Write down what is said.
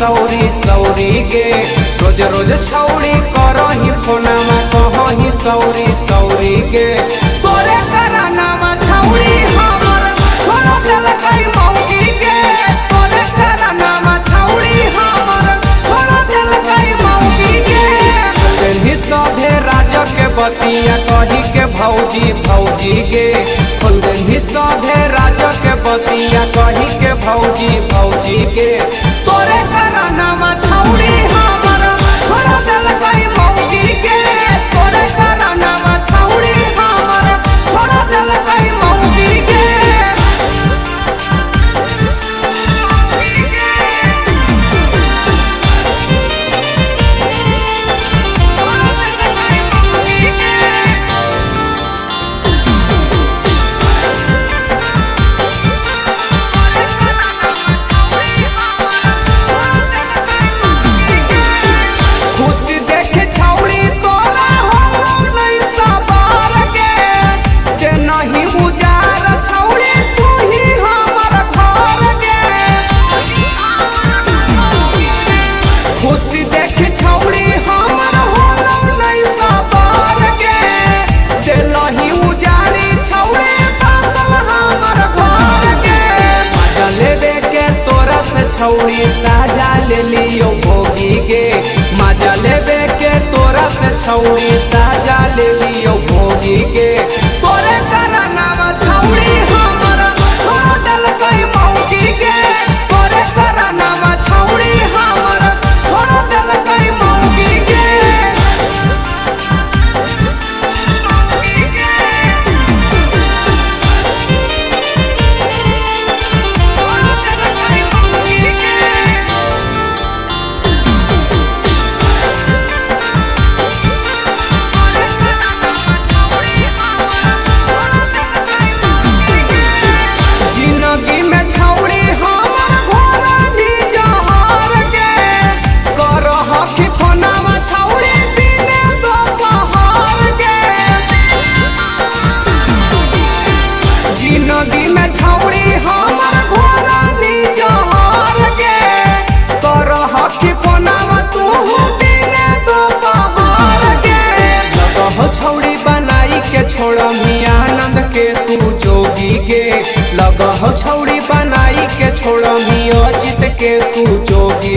सौरी सौरी गे रोज रोज छौड़ी करही फोनमा कहही सौरी सौरी गे तोरे करानामा छौड़ी हमर छोड़ देलकै मौगी गे तोरे करानामा छौड़ी हमर छोड़ देलकै मौगी गे देलही सभे राजा के बतिया कही के भौजी भौजी गे खोल देलही सभे राजा के बतिया कही के भौजी भौजी गे तोरे करानामा छौड़ी हमर छोड़ देलकै मौगी गे तोरे करानामा छौड़ी हमर छोड़ देलकै मौगी गे छौड़ी साजा ले लियो भोगी गे मजा लेबे के तोरा से छौड़ी साजा ले लियो भोगी गे तोरे करानामा छौड़ी हमर छोड़ देलकै मौगी गे तोरे करानामा छौड़ी हमर छोड़ देलकै मौगी गे जिंदगी में छौड़ी हमर घोड़ा निजहर गे करह कि फोनावा तू दिने दोपहर गे लगह छौड़ी बनाई के छोड़मी आनंद के तू जोगी गे लगह छौड़ी बनाई के छोड़मी अजित के तू जोगी